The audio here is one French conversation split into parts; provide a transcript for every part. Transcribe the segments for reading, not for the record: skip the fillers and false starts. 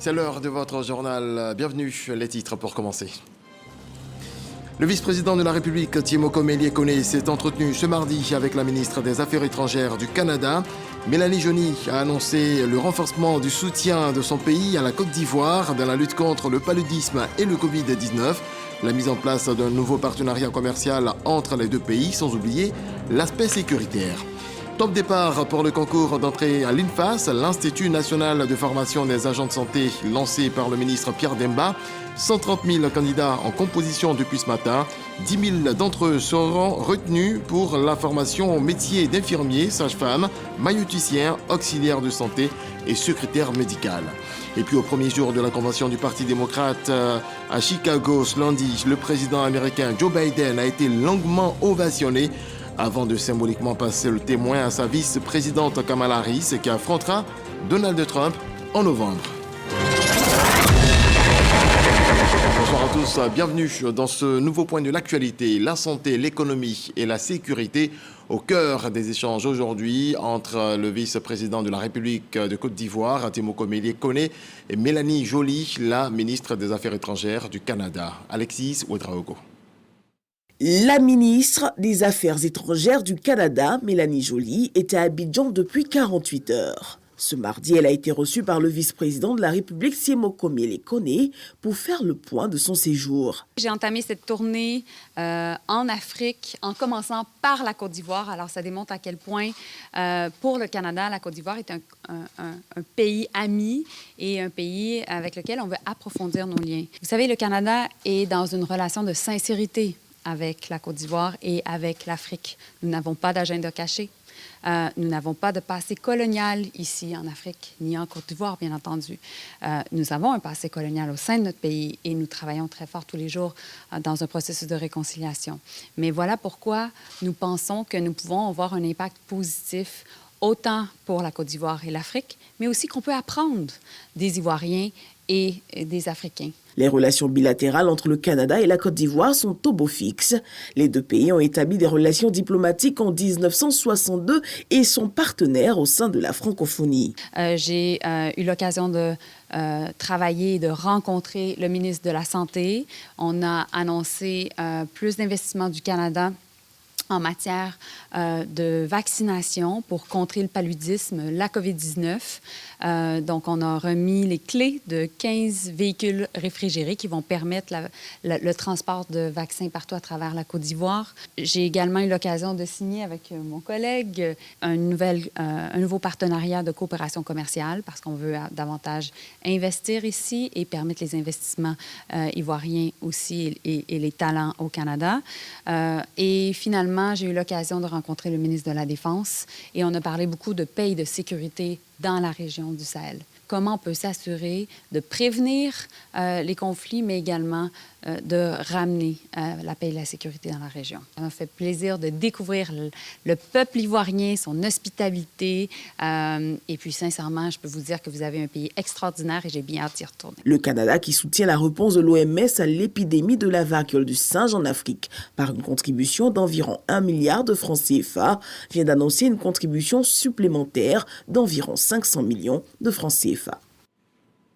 C'est l'heure de votre journal. Bienvenue, les titres pour commencer. Le vice-président de la République, Timoko Melie-Kone, s'est entretenu ce mardi avec la ministre des Affaires étrangères du Canada. Mélanie Joly a annoncé le renforcement du soutien de son pays à la Côte d'Ivoire dans la lutte contre le paludisme et le Covid-19. La mise en place d'un nouveau partenariat commercial entre les deux pays, sans oublier l'aspect sécuritaire. Top départ pour le concours d'entrée à l'INFAS, l'Institut national de formation des agents de santé lancé par le ministre Pierre Demba. 130 000 candidats en composition depuis ce matin. 10 000 d'entre eux seront retenus pour la formation au métier d'infirmier, sage-femme, maïeuticien, auxiliaire de santé et secrétaire médical. Et puis au premier jour de la convention du Parti démocrate à Chicago ce lundi, le président américain Joe Biden a été longuement ovationné avant de symboliquement passer le témoin à sa vice-présidente Kamala Harris qui affrontera Donald Trump en novembre. Bonsoir à tous, bienvenue dans ce nouveau point de l'actualité, la santé, l'économie et la sécurité au cœur des échanges aujourd'hui entre le vice-président de la République de Côte d'Ivoire, Timoko Melie-Kone, et Mélanie Joly, la ministre des Affaires étrangères du Canada. Alexis Ouedraogo. La ministre des Affaires étrangères du Canada, Mélanie Joly, était à Abidjan depuis 48 heures. Ce mardi, elle a été reçue par le vice-président de la République, Timoko Melie-Kone, pour faire le point de son séjour. J'ai entamé cette tournée en Afrique en commençant par la Côte d'Ivoire. Alors, ça démontre à quel point, pour le Canada, la Côte d'Ivoire est un pays ami et un pays avec lequel on veut approfondir nos liens. Vous savez, le Canada est dans une relation de sincérité avec la Côte d'Ivoire et avec l'Afrique. Nous n'avons pas d'agenda caché. Nous n'avons pas de passé colonial ici en Afrique, ni en Côte d'Ivoire, bien entendu. Nous avons un passé colonial au sein de notre pays et nous travaillons très fort tous les jours dans un processus de réconciliation. Mais voilà pourquoi nous pensons que nous pouvons avoir un impact positif autant pour la Côte d'Ivoire et l'Afrique, mais aussi qu'on peut apprendre des Ivoiriens et des Africains. Les relations bilatérales entre le Canada et la Côte d'Ivoire sont au beau fixe. Les deux pays ont établi des relations diplomatiques en 1962 et sont partenaires au sein de la francophonie. J'ai eu l'occasion de travailler et de rencontrer le ministre de la Santé. On a annoncé plus d'investissements du Canada en matière de vaccination pour contrer le paludisme, la COVID-19. Donc, on a remis les clés de 15 véhicules réfrigérés qui vont permettre le transport de vaccins partout à travers la Côte d'Ivoire. J'ai également eu l'occasion de signer avec mon collègue un nouveau partenariat de coopération commerciale parce qu'on veut davantage investir ici et permettre les investissements ivoiriens aussi et les talents au Canada. Et finalement, j'ai eu l'occasion de rencontrer le ministre de la Défense et on a parlé beaucoup de paix et de sécurité dans la région du Sahel. Comment on peut s'assurer de prévenir les conflits, mais également de ramener la paix et la sécurité dans la région. Ça m'a fait plaisir de découvrir le peuple ivoirien, son hospitalité. Et puis, sincèrement, je peux vous dire que vous avez un pays extraordinaire et j'ai bien hâte d'y retourner. Le Canada, qui soutient la réponse de l'OMS à l'épidémie de la variole du singe en Afrique par une contribution d'environ 1 milliard de francs CFA, vient d'annoncer une contribution supplémentaire d'environ 500 millions de francs CFA.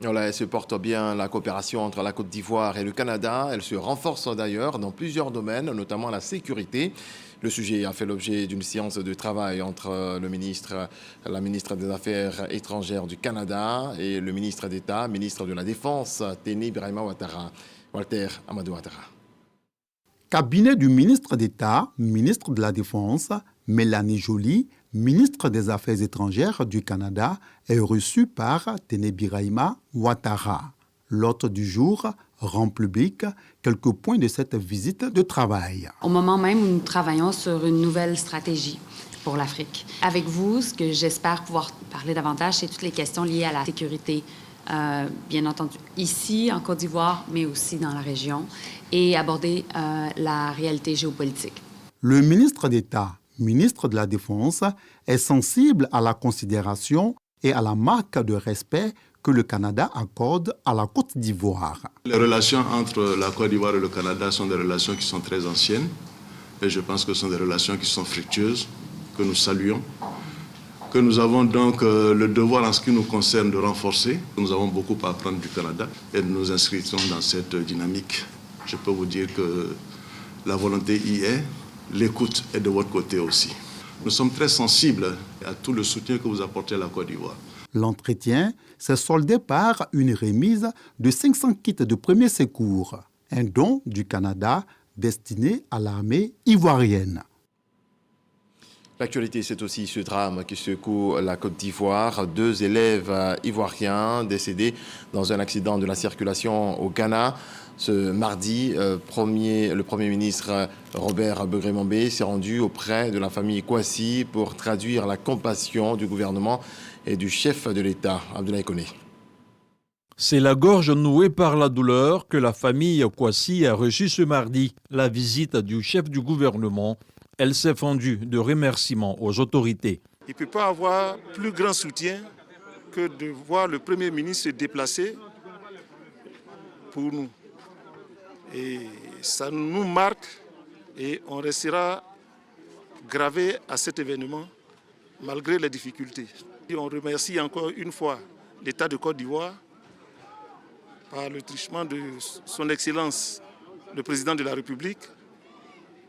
Voilà, elle se porte bien la coopération entre la Côte d'Ivoire et le Canada. Elle se renforce d'ailleurs dans plusieurs domaines, notamment la sécurité. Le sujet a fait l'objet d'une séance de travail entre la ministre des Affaires étrangères du Canada et le ministre d'État, ministre de la Défense, Téné Birahima Ouattara. Walter Amadou Ouattara. Cabinet du ministre d'État, ministre de la Défense, Mélanie Joly, ministre des Affaires étrangères du Canada, est reçu par Téné Birahima Ouattara. L'hôte du jour rend public quelques points de cette visite de travail. Au moment même où nous travaillons sur une nouvelle stratégie pour l'Afrique. Avec vous, ce que j'espère pouvoir parler davantage, c'est toutes les questions liées à la sécurité, bien entendu, ici, en Côte d'Ivoire, mais aussi dans la région, et aborder la réalité géopolitique. Le ministre d'État, ministre de la Défense, est sensible à la considération et à la marque de respect que le Canada accorde à la Côte d'Ivoire. Les relations entre la Côte d'Ivoire et le Canada sont des relations qui sont très anciennes et je pense que ce sont des relations qui sont fructueuses, que nous saluons. que nous avons donc le devoir en ce qui nous concerne de renforcer. Nous avons beaucoup à apprendre du Canada et nous nous inscrivons dans cette dynamique. Je peux vous dire que la volonté y est, l'écoute est de votre côté aussi. Nous sommes très sensibles à tout le soutien que vous apportez à la Côte d'Ivoire. L'entretien s'est soldé par une remise de 500 kits de premiers secours, un don du Canada destiné à l'armée ivoirienne. L'actualité, c'est aussi ce drame qui secoue la Côte d'Ivoire. 2 élèves ivoiriens décédés dans un accident de la circulation au Ghana. Ce mardi, le Premier ministre Robert Begré-Mambé s'est rendu auprès de la famille Kouassi pour traduire la compassion du gouvernement et du chef de l'État, Abdoulaye Koné. C'est la gorge nouée par la douleur que la famille Kouassi a reçue ce mardi. La visite du chef du gouvernement, elle s'est fendue de remerciements aux autorités. Il ne peut pas avoir plus grand soutien que de voir le Premier ministre se déplacer pour nous. Et ça nous marque et on restera gravé à cet événement malgré les difficultés. Et on remercie encore une fois l'État de Côte d'Ivoire par le truchement de son Excellence, le Président de la République,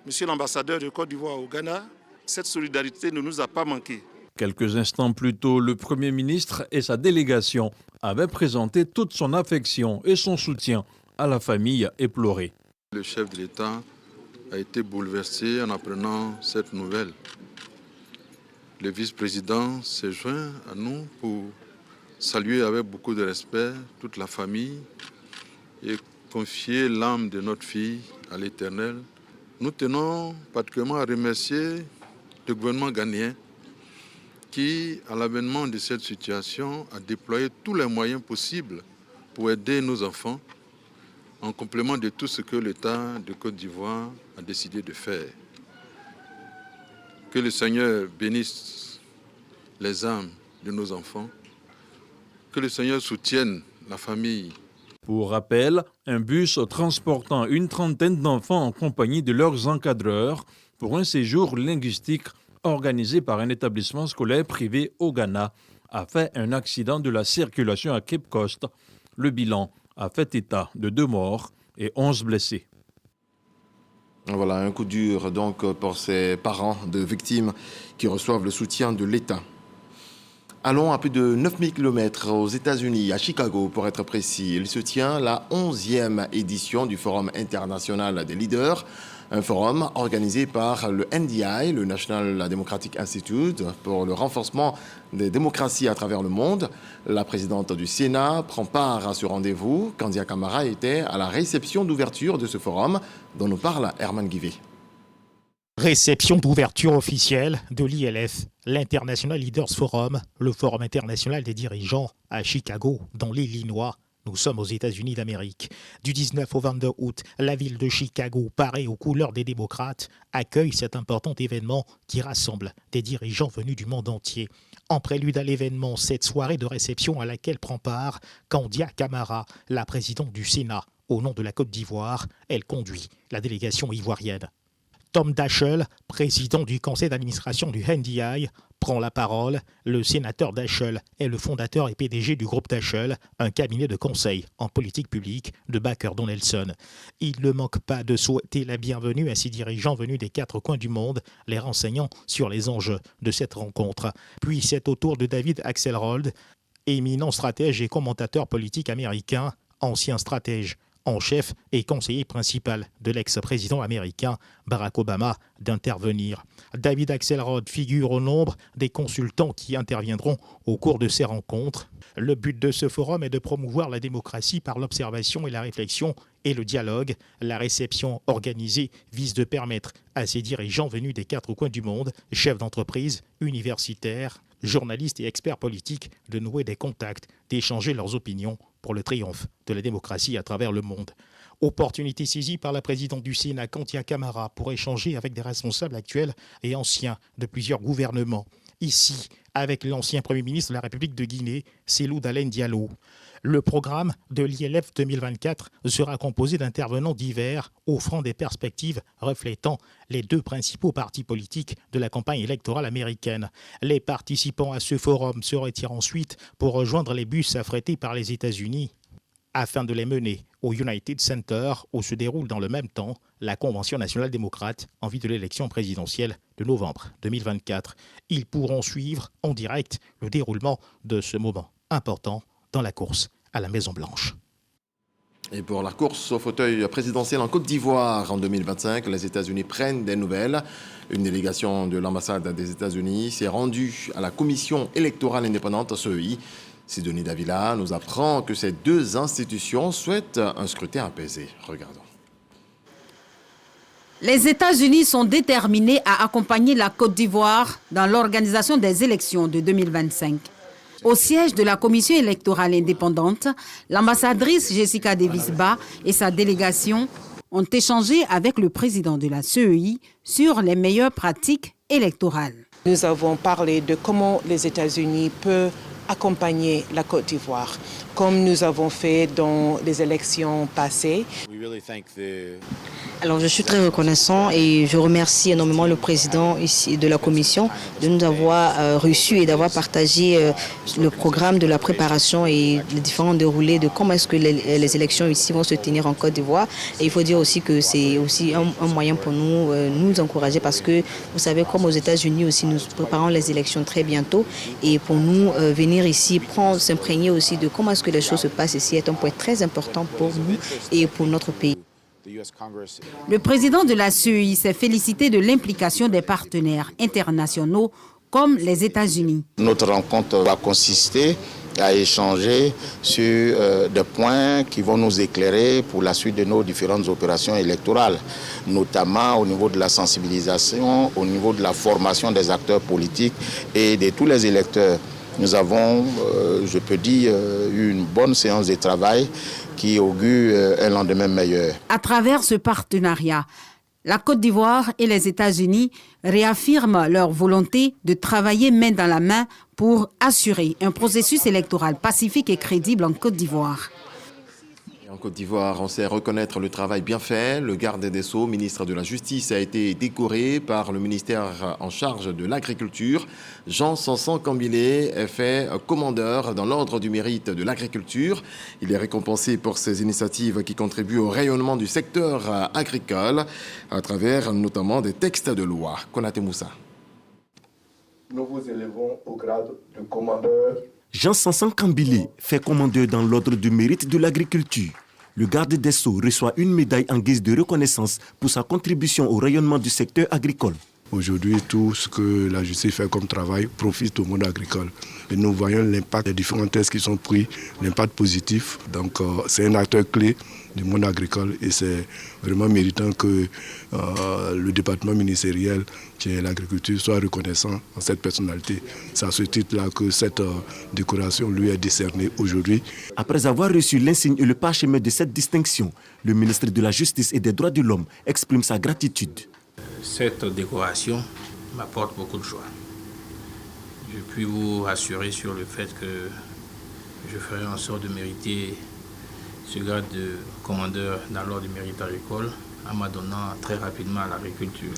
Monsieur l'ambassadeur de Côte d'Ivoire au Ghana. Cette solidarité ne nous a pas manqué. Quelques instants plus tôt, le Premier ministre et sa délégation avaient présenté toute son affection et son soutien à la famille éplorée. Le chef de l'État a été bouleversé en apprenant cette nouvelle. Le vice-président s'est joint à nous pour saluer avec beaucoup de respect toute la famille et confier l'âme de notre fille à l'Éternel. Nous tenons particulièrement à remercier le gouvernement ghanéen qui, à l'avènement de cette situation, a déployé tous les moyens possibles pour aider nos enfants, en complément de tout ce que l'État de Côte d'Ivoire a décidé de faire. Que le Seigneur bénisse les âmes de nos enfants, que le Seigneur soutienne la famille. Pour rappel, un bus transportant une trentaine d'enfants en compagnie de leurs encadreurs pour un séjour linguistique organisé par un établissement scolaire privé au Ghana a fait un accident de la circulation à Cape Coast. Le bilan a fait état de 2 morts et 11 blessés. Voilà, un coup dur donc pour ces parents de victimes qui reçoivent le soutien de l'État. Allons à plus de 9000 km aux États-Unis, à Chicago pour être précis. Il se tient la 11e édition du Forum international des leaders, un forum organisé par le NDI, le National Democratic Institute, pour le renforcement des démocraties à travers le monde. La présidente du Sénat prend part à ce rendez-vous. Kandia Camara était à la réception d'ouverture de ce forum dont nous parle Herman Guivet. Réception d'ouverture officielle de l'ILF, l'International Leaders Forum, le forum international des dirigeants à Chicago, dans l'Illinois. Nous sommes aux États-Unis d'Amérique. Du 19 au 22 août, la ville de Chicago, parée aux couleurs des démocrates, accueille cet important événement qui rassemble des dirigeants venus du monde entier. En prélude à l'événement, cette soirée de réception à laquelle prend part Kandia Camara, la présidente du Sénat. Au nom de la Côte d'Ivoire, elle conduit la délégation ivoirienne. Tom Daschle, président du conseil d'administration du NDI, prend la parole. Le sénateur Daschle est le fondateur et PDG du groupe Daschle, un cabinet de conseil en politique publique de Baker Donelson. Il ne manque pas de souhaiter la bienvenue à ces dirigeants venus des 4 coins du monde, les renseignant sur les enjeux de cette rencontre. Puis c'est au tour de David Axelrod, éminent stratège et commentateur politique américain, ancien stratège en chef et conseiller principal de l'ex-président américain Barack Obama, d'intervenir. David Axelrod figure au nombre des consultants qui interviendront au cours de ces rencontres. Le but de ce forum est de promouvoir la démocratie par l'observation et la réflexion et le dialogue. La réception organisée vise de permettre à ces dirigeants venus des 4 coins du monde, chefs d'entreprise, universitaires, journalistes et experts politiques, de nouer des contacts, d'échanger leurs opinions pour le triomphe de la démocratie à travers le monde. Opportunité saisie par la présidente du Sénat, Kandia Camara, pour échanger avec des responsables actuels et anciens de plusieurs gouvernements. ici avec l'ancien Premier ministre de la République de Guinée, Cellou Dalein Diallo. Le programme de l'ILF 2024 sera composé d'intervenants divers, offrant des perspectives reflétant les deux principaux partis politiques de la campagne électorale américaine. Les participants à ce forum se retirent ensuite pour rejoindre les bus affrétés par les États-Unis afin de les mener au United Center où se déroule dans le même temps la Convention nationale démocrate en vue de l'élection présidentielle de novembre 2024. Ils pourront suivre en direct le déroulement de ce moment important dans la course à la Maison-Blanche. Et pour la course au fauteuil présidentiel en Côte d'Ivoire en 2025, les États-Unis prennent des nouvelles. Une délégation de l'ambassade des États-Unis s'est rendue à la commission électorale indépendante CEI. Sidonie Davila nous apprend que ces deux institutions souhaitent un scrutin apaisé. Regardons. Les États-Unis sont déterminés à accompagner la Côte d'Ivoire dans l'organisation des élections de 2025. Au siège de la commission électorale indépendante, l'ambassadrice Jessica Davis-Ba et sa délégation ont échangé avec le président de la CEI sur les meilleures pratiques électorales. Nous avons parlé de comment les États-Unis peuvent accompagner la Côte d'Ivoire, comme nous avons fait dans les élections passées. Alors je suis très reconnaissant et je remercie énormément le président ici de la commission de nous avoir reçus et d'avoir partagé le programme de la préparation et les différents déroulés de comment est-ce que les élections ici vont se tenir en Côte d'Ivoire. Et il faut dire aussi que c'est aussi un moyen pour nous encourager parce que vous savez comme aux États-Unis aussi nous préparons les élections très bientôt et pour nous venir ici s'imprégner aussi de comment est-ce que les choses se passent ici est un point très important pour nous et pour notre pays. Le président de la CEI s'est félicité de l'implication des partenaires internationaux comme les États-Unis. Notre rencontre va consister à échanger sur des points qui vont nous éclairer pour la suite de nos différentes opérations électorales, notamment au niveau de la sensibilisation, au niveau de la formation des acteurs politiques et de tous les électeurs. Nous avons, je peux dire, eu une bonne séance de travail qui augure un lendemain meilleur. À travers ce partenariat, la Côte d'Ivoire et les États-Unis réaffirment leur volonté de travailler main dans la main pour assurer un processus électoral pacifique et crédible en Côte d'Ivoire. En Côte d'Ivoire, on sait reconnaître le travail bien fait. Le garde des Sceaux, ministre de la Justice, a été décoré par le ministère en charge de l'Agriculture. Jean Sanson Cambilé est fait commandeur dans l'ordre du mérite de l'agriculture. Il est récompensé pour ses initiatives qui contribuent au rayonnement du secteur agricole à travers notamment des textes de loi. Konaté Moussa. Nous vous élevons au grade de commandeur. Jean Sanson Cambilé fait commandeur dans l'ordre du mérite de l'agriculture. Le garde des Sceaux reçoit une médaille en guise de reconnaissance pour sa contribution au rayonnement du secteur agricole. Aujourd'hui, tout ce que la justice fait comme travail profite au monde agricole. Et nous voyons l'impact des différents tests qui sont pris, l'impact positif. Donc c'est un acteur clé du monde agricole et c'est vraiment méritant que le département ministériel qui est l'agriculture soit reconnaissant en cette personnalité. C'est à ce titre-là que cette décoration lui est décernée aujourd'hui. Après avoir reçu l'insigne et le parchemin de cette distinction, le ministre de la Justice et des Droits de l'Homme exprime sa gratitude. Cette décoration m'apporte beaucoup de joie. Je puis vous rassurer sur le fait que je ferai en sorte de mériter ce grade de commandeur dans l'ordre du mérite agricole en m'adonnant très rapidement à l'agriculture.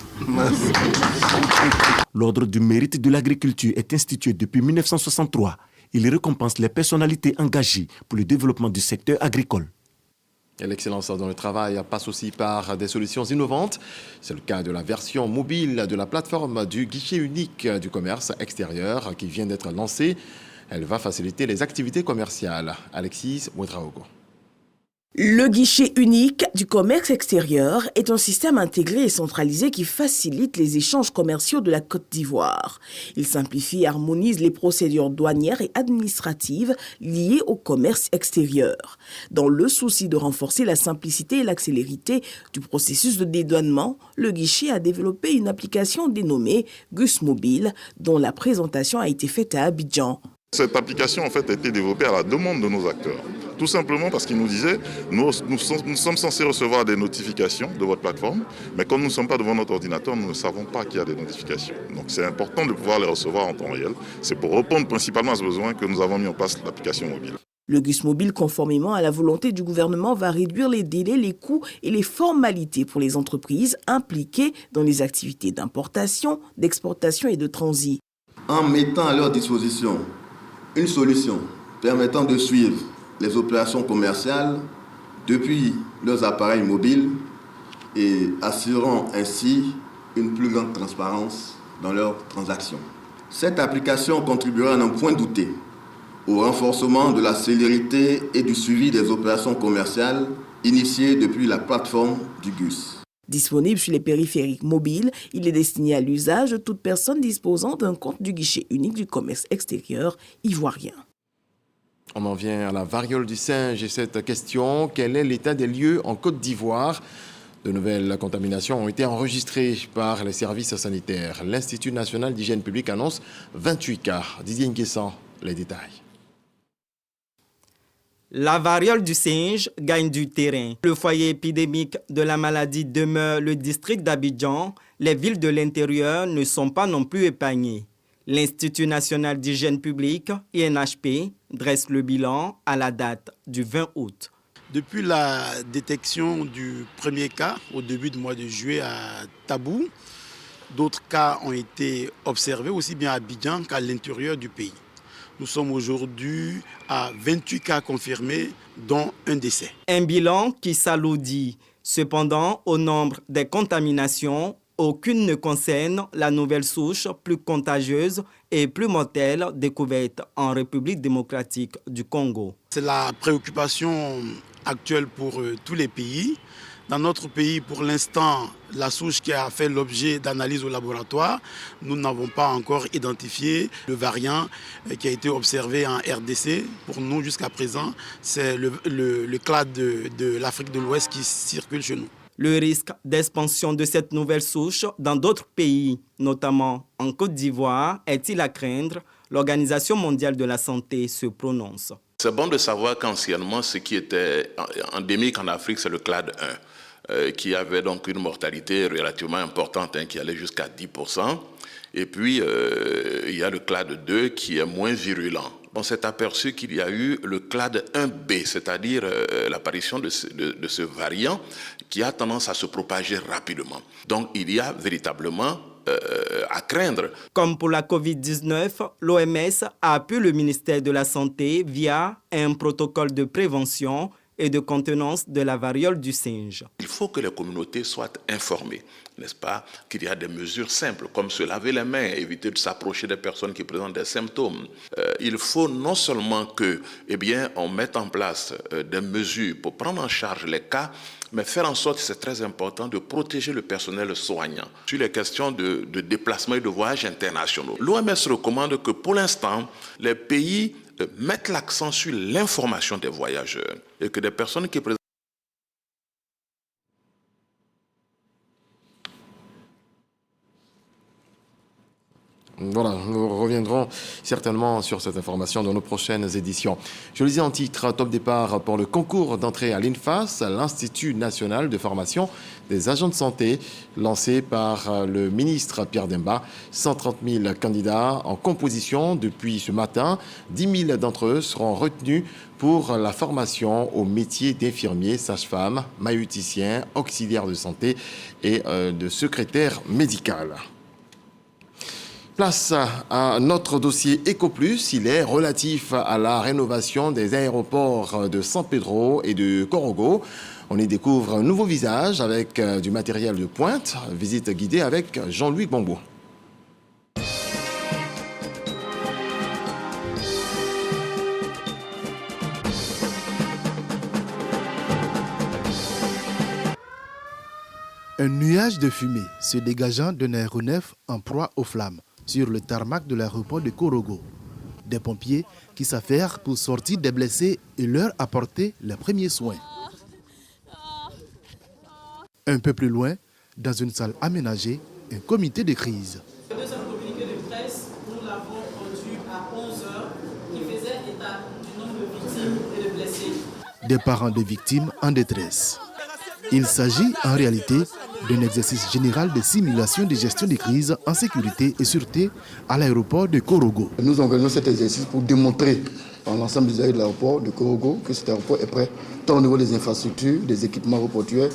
L'ordre du mérite de l'agriculture est institué depuis 1963. Il récompense les personnalités engagées pour le développement du secteur agricole. Et l'excellence dans le travail passe aussi par des solutions innovantes. C'est le cas de la version mobile de la plateforme du guichet unique du commerce extérieur qui vient d'être lancée. Elle va faciliter les activités commerciales. Alexis Ouedraogo. Le guichet unique du commerce extérieur est un système intégré et centralisé qui facilite les échanges commerciaux de la Côte d'Ivoire. Il simplifie et harmonise les procédures douanières et administratives liées au commerce extérieur. Dans le souci de renforcer la simplicité et l'accélérité du processus de dédouanement, le guichet a développé une application dénommée Gus Mobile, dont la présentation a été faite à Abidjan. Cette application en fait a été développée à la demande de nos acteurs. Tout simplement parce qu'ils nous disaient, nous sommes censés recevoir des notifications de votre plateforme, mais comme nous ne sommes pas devant notre ordinateur, nous ne savons pas qu'il y a des notifications. Donc c'est important de pouvoir les recevoir en temps réel. C'est pour répondre principalement à ce besoin que nous avons mis en place l'application mobile. Le GUS Mobile, conformément à la volonté du gouvernement, va réduire les délais, les coûts et les formalités pour les entreprises impliquées dans les activités d'importation, d'exportation et de transit. En mettant à leur disposition une solution permettant de suivre les opérations commerciales depuis leurs appareils mobiles et assurant ainsi une plus grande transparence dans leurs transactions. Cette application contribuera à n'en point douter au renforcement de la célérité et du suivi des opérations commerciales initiées depuis la plateforme du GUS. Disponible sur les périphériques mobiles, il est destiné à l'usage de toute personne disposant d'un compte du guichet unique du commerce extérieur ivoirien. On en vient à la variole du singe et cette question, quel est l'état des lieux en Côte d'Ivoire ? De nouvelles contaminations ont été enregistrées par les services sanitaires. L'Institut national d'hygiène publique annonce 28 cas. Didier Nguessan, les détails. La variole du singe gagne du terrain. Le foyer épidémique de la maladie demeure le district d'Abidjan. Les villes de l'intérieur ne sont pas non plus épargnées. L'Institut national d'hygiène publique, INHP, dresse le bilan à la date du 20 août. Depuis la détection du premier cas au début du mois de juillet à Tabou, d'autres cas ont été observés aussi bien à Abidjan qu'à l'intérieur du pays. Nous sommes aujourd'hui à 28 cas confirmés, dont un décès. Un bilan qui s'alourdit. Cependant, au nombre des contaminations, aucune ne concerne la nouvelle souche plus contagieuse et plus mortelle découverte en République démocratique du Congo. C'est la préoccupation actuelle pour tous les pays. Dans notre pays, pour l'instant, la souche qui a fait l'objet d'analyse au laboratoire, nous n'avons pas encore identifié le variant qui a été observé en RDC. Pour nous, jusqu'à présent, c'est le clade de l'Afrique de l'Ouest qui circule chez nous. Le risque d'expansion de cette nouvelle souche dans d'autres pays, notamment en Côte d'Ivoire, est-il à craindre? L'Organisation mondiale de la santé se prononce. C'est bon de savoir qu'anciennement, ce qui était endémique en Afrique, c'est le clade 1, qui avait donc une mortalité relativement importante, qui allait jusqu'à 10%. Et puis, il y a le clade 2 qui est moins virulent. On s'est aperçu qu'il y a eu le clade 1B, c'est-à-dire l'apparition de ce variant qui a tendance à se propager rapidement. Donc, il y a véritablement à craindre. Comme pour la COVID-19, l'OMS a appuyé le ministère de la Santé via un protocole de prévention et de contenance de la variole du singe. Il faut que les communautés soient informées, n'est-ce pas, qu'il y a des mesures simples comme se laver les mains, éviter de s'approcher des personnes qui présentent des symptômes. Il faut non seulement que, on mette en place des mesures pour prendre en charge les cas, mais faire en sorte, c'est très important, de protéger le personnel soignant. Sur les questions de déplacement et de voyages internationaux, l'OMS recommande que pour l'instant, les pays mettent l'accent sur l'information des voyageurs et que des personnes qui présentent Voilà, nous reviendrons certainement sur cette information dans nos prochaines éditions. Je le disais en titre, top départ pour le concours d'entrée à l'INFAS, l'Institut national de formation des agents de santé, lancé par le ministre Pierre Demba. 130 000 candidats en composition depuis ce matin. 10 000 d'entre eux seront retenus pour la formation au métier d'infirmier, sage-femme, maïeuticien, auxiliaire de santé et de secrétaire médical. Place à notre dossier EcoPlus. Il est relatif à la rénovation des aéroports de San Pedro et de Korogo. On y découvre un nouveau visage avec du matériel de pointe. Visite guidée avec Jean-Louis Gbongbo. Un nuage de fumée se dégageant d'un aéronef en proie aux flammes sur le tarmac de l'aéroport de Korogo. Des pompiers qui s'affairent pour sortir des blessés et leur apporter les premiers soins. Un peu plus loin, dans une salle aménagée, un comité de crise. Le deuxième communiqué de presse, nous l'avons rendu à 11h des parents des victimes en détresse. Il s'agit en réalité d'un exercice général de simulation de gestion des crises en sécurité et sûreté à l'aéroport de Korogo. Nous organisons cet exercice pour démontrer à l'ensemble des usagers de l'aéroport de Korogo que cet aéroport est prêt tant au niveau des infrastructures, des équipements aéroportuaires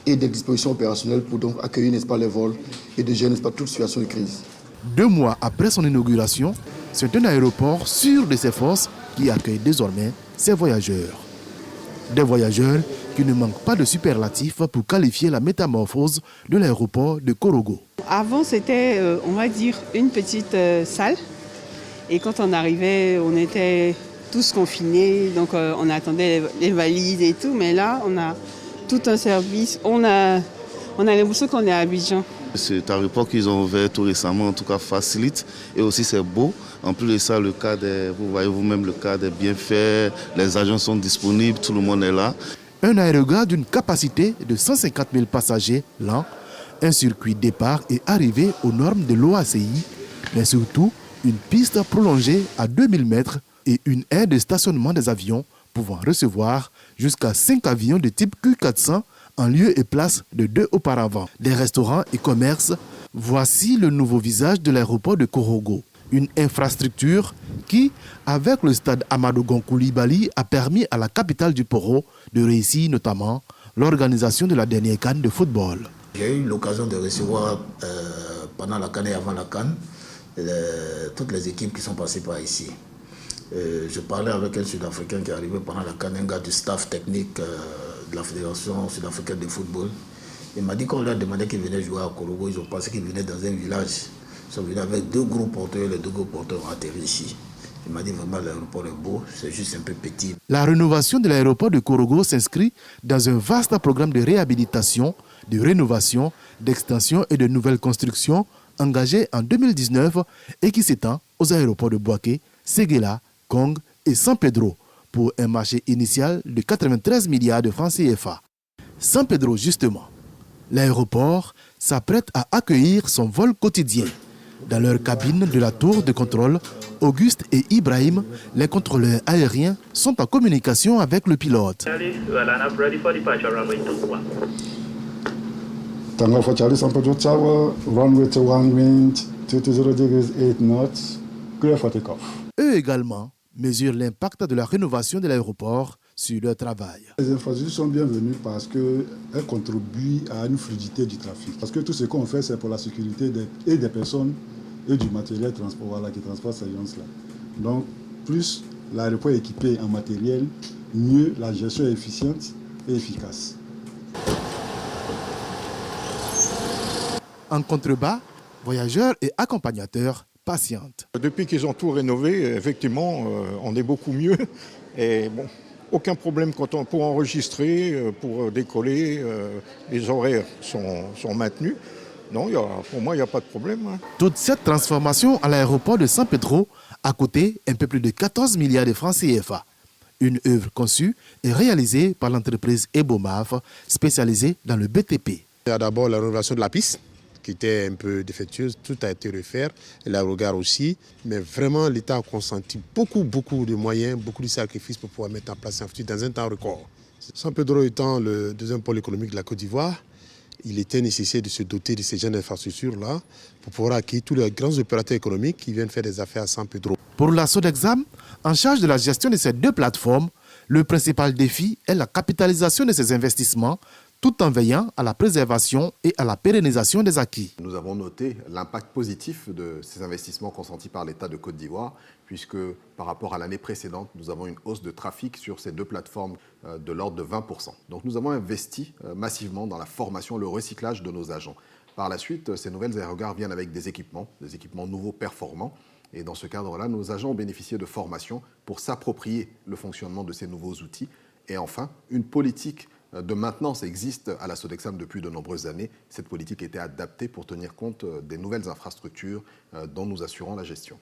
et des dispositions opérationnelles pour donc accueillir, n'est-ce pas, les vols et de gérer, n'est-ce pas, toute situation de crise. 2 mois après son inauguration, c'est un aéroport sûr de ses forces qui accueille désormais ses voyageurs. Des voyageurs qui ne manquent pas de superlatifs pour qualifier la métamorphose de l'aéroport de Korogo. Avant, c'était, on va dire, une petite salle. Et quand on arrivait, on était tous confinés, donc on attendait les valises et tout. Mais là, on a tout un service. On a l'impression qu'on est à Abidjan. Cet aéroport qu'ils ont ouvert tout récemment, en tout cas, facilite. Et aussi, c'est beau. En plus de ça, le cadre, vous voyez vous-même, le cadre est bien fait. Les agents sont disponibles, tout le monde est là. Un aérogare d'une capacité de 150 000 passagers l'an, un circuit départ et arrivée aux normes de l'OACI, mais surtout une piste prolongée à 2000 mètres et une aire de stationnement des avions pouvant recevoir jusqu'à 5 avions de type Q400 en lieu et place de 2 auparavant. Des restaurants et commerces, voici le nouveau visage de l'aéroport de Korogo. Une infrastructure qui, avec le stade Amadou Gon Coulibaly, a permis à la capitale du Poro de réussir notamment l'organisation de la dernière CAN de football. J'ai eu l'occasion de recevoir pendant la CAN et avant la CAN toutes les équipes qui sont passées par ici. Je parlais avec un Sud-Africain qui est arrivé pendant la CAN, un gars du staff technique de la Fédération sud-africaine de football. Il m'a dit qu'on leur demandait qu'ils venaient jouer à Korogo, ils ont pensé qu'ils venaient dans un village. Ils sont venus avec 2 gros porteurs, les 2 gros porteurs ont atterri ici. Il m'a dit vraiment l'aéroport est beau, c'est juste un peu petit. La rénovation de l'aéroport de Korogo s'inscrit dans un vaste programme de réhabilitation, de rénovation, d'extension et de nouvelles constructions engagé en 2019 et qui s'étend aux aéroports de Bouaké, Séguéla, Kong et San Pedro pour un marché initial de 93 milliards de francs CFA. San Pedro, justement, l'aéroport s'apprête à accueillir son vol quotidien. Dans leur cabine de la tour de contrôle, Auguste et Ibrahim, les contrôleurs aériens, sont en communication avec le pilote. Tango for Charlie San Pedro Tower, runway to 1 wind, 220 degrees 8 knots, clear for takeoff. Eux également mesurent l'impact de la rénovation de l'aéroport sur leur travail. Les infrastructures sont bienvenues parce qu'elles contribuent à une fluidité du trafic. Parce que tout ce qu'on fait, c'est pour la sécurité des personnes et du matériel transport, qui transporte ces gens-là. Donc, plus l'aéroport est équipé en matériel, mieux la gestion est efficiente et efficace. En contrebas, voyageurs et accompagnateurs patientent. Depuis qu'ils ont tout rénové, effectivement, on est beaucoup mieux. Et bon, aucun problème pour enregistrer, pour décoller, les horaires sont maintenus. Non, pour moi, il n'y a pas de problème. Toute cette transformation à l'aéroport de San Pedro a coûté un peu plus de 14 milliards de francs CFA. Une œuvre conçue et réalisée par l'entreprise Ebomaf, spécialisée dans le BTP. Il y a d'abord la rénovation de la piste, qui était un peu défectueuse. Tout a été refait, l'aérogare aussi. Mais vraiment, l'État a consenti beaucoup de moyens, beaucoup de sacrifices pour pouvoir mettre en place un futur dans un temps record. San Pedro étant le deuxième pôle économique de la Côte d'Ivoire, il était nécessaire de se doter de ces jeunes infrastructures-là pour pouvoir accueillir tous les grands opérateurs économiques qui viennent faire des affaires à San Pedro. Pour la Sodexam, en charge de la gestion de ces 2 plateformes, le principal défi est la capitalisation de ces investissements tout en veillant à la préservation et à la pérennisation des acquis. Nous avons noté l'impact positif de ces investissements consentis par l'État de Côte d'Ivoire, puisque par rapport à l'année précédente, nous avons une hausse de trafic sur ces 2 plateformes de l'ordre de 20%. Donc nous avons investi massivement dans la formation, le recyclage de nos agents. Par la suite, ces nouvelles aérogares viennent avec des équipements nouveaux performants. Et dans ce cadre-là, nos agents ont bénéficié de formation pour s'approprier le fonctionnement de ces nouveaux outils. Et enfin, une politique de maintenance existe à la Sodexam depuis de nombreuses années. Cette politique était adaptée pour tenir compte des nouvelles infrastructures dont nous assurons la gestion.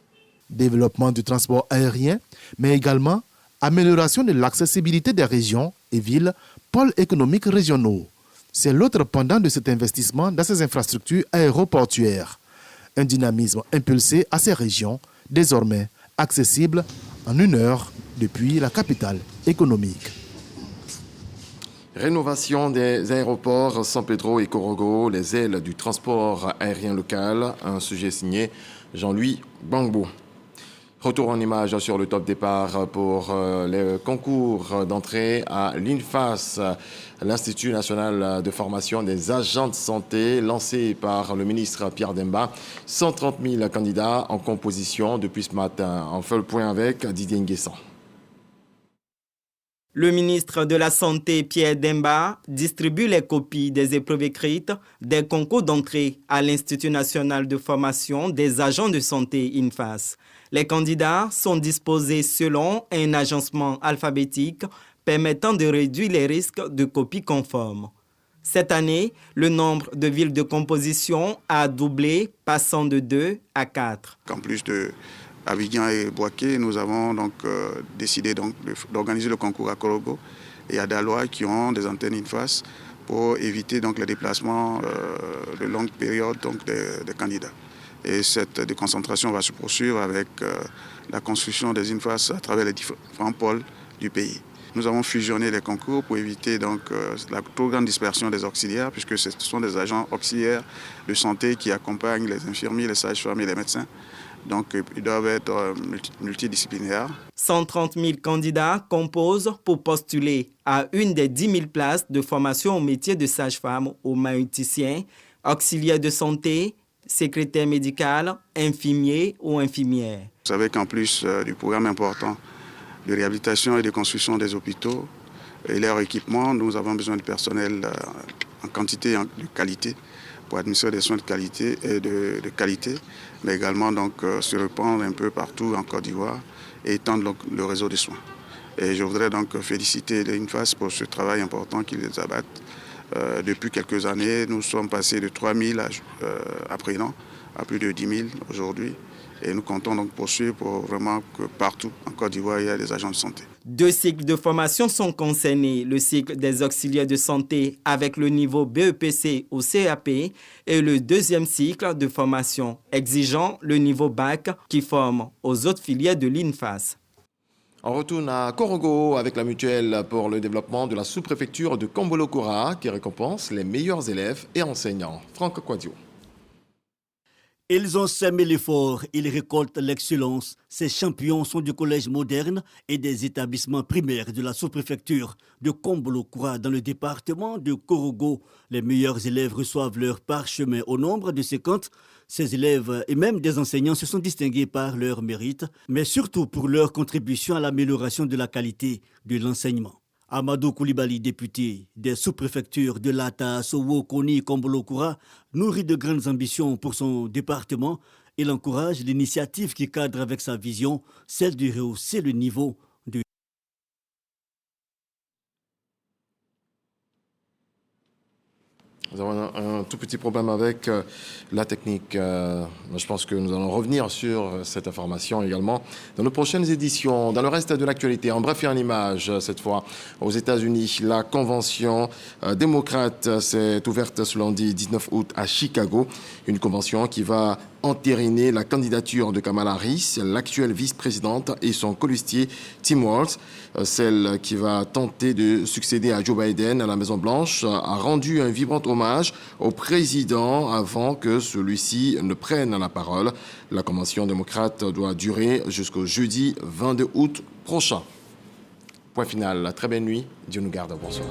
Développement du transport aérien, mais également amélioration de l'accessibilité des régions et villes, pôles économiques régionaux. C'est l'autre pendant de cet investissement dans ces infrastructures aéroportuaires. Un dynamisme impulsé à ces régions, désormais accessibles en 1 heure depuis la capitale économique. Rénovation des aéroports San Pedro et Corogo, les ailes du transport aérien local, un sujet signé Jean-Louis Gbangbo. Retour en image sur le top départ pour les concours d'entrée à l'INFAS, l'Institut national de formation des agents de santé, lancé par le ministre Pierre Demba. 130 000 candidats en composition depuis ce matin. On fait le point avec Didier Nguessan. Le ministre de la Santé, Pierre Demba, distribue les copies des épreuves écrites des concours d'entrée à l'Institut national de formation des agents de santé, INFAS. Les candidats sont disposés selon un agencement alphabétique permettant de réduire les risques de copies conformes. Cette année, le nombre de villes de composition a doublé, passant de 2 à 4. En plus de Abidjan et Bouaké, nous avons donc décidé d'organiser le concours à Corogo et à Daloa qui ont des antennes INFAS pour éviter donc les déplacements de longue période donc des candidats. Et cette déconcentration va se poursuivre avec la construction des INFAS à travers les différents pôles du pays. Nous avons fusionné les concours pour éviter donc la trop grande dispersion des auxiliaires, puisque ce sont des agents auxiliaires de santé qui accompagnent les infirmiers, les sages-femmes et les médecins. Donc ils doivent être multidisciplinaires. 130 000 candidats composent pour postuler à une des 10 000 places de formation au métier de sage-femme ou maïeuticien, auxiliaire de santé, secrétaire médical, infirmier ou infirmière. Vous savez qu'en plus du programme important de réhabilitation et de construction des hôpitaux et leur équipement, nous avons besoin de personnel en quantité et de qualité pour administrer des soins de qualité et de qualité, mais également donc, se répandre un peu partout en Côte d'Ivoire et étendre donc, le réseau de soins. Et je voudrais donc féliciter l'INFAS pour ce travail important qu'ils abattent. Depuis quelques années, nous sommes passés de 3 000 apprenants à plus de 10 000 aujourd'hui. Et nous comptons donc poursuivre pour vraiment que partout en Côte d'Ivoire, il y a des agents de santé. 2 cycles de formation sont concernés. Le cycle des auxiliaires de santé avec le niveau BEPC ou CAP et le 2e cycle de formation exigeant le niveau BAC qui forme aux autres filières de l'INFAS. On retourne à Corogo avec la mutuelle pour le développement de la sous-préfecture de Kombolo-Koura qui récompense les meilleurs élèves et enseignants. Franck Quadio. Ils ont semé l'effort, ils récoltent l'excellence. Ces champions sont du collège moderne et des établissements primaires de la sous-préfecture de Kombolo-Koura dans le département de Corogo. Les meilleurs élèves reçoivent leur parchemin au nombre de 50. Ces élèves et même des enseignants se sont distingués par leur mérite, mais surtout pour leur contribution à l'amélioration de la qualité de l'enseignement. Amadou Koulibaly, député des sous-préfectures de Lata, Sowo, Koni, Kombolo-Koura, nourrit de grandes ambitions pour son département. Il encourage l'initiative qui cadre avec sa vision, celle de rehausser le niveau de... Nous avons un tout petit problème avec la technique. Je pense que nous allons revenir sur cette information également dans nos prochaines éditions. Dans le reste de l'actualité, en bref et en images, cette fois, aux États-Unis, la convention démocrate s'est ouverte ce lundi 19 août à Chicago. Une convention qui va entériner la candidature de Kamala Harris, l'actuelle vice-présidente, et son colistier Tim Walz. Celle qui va tenter de succéder à Joe Biden à la Maison-Blanche a rendu un vibrant hommage au président avant que celui-ci ne prenne la parole. La convention démocrate doit durer jusqu'au jeudi 22 août prochain. Point final. Très belle nuit. Dieu nous garde. Bonsoir.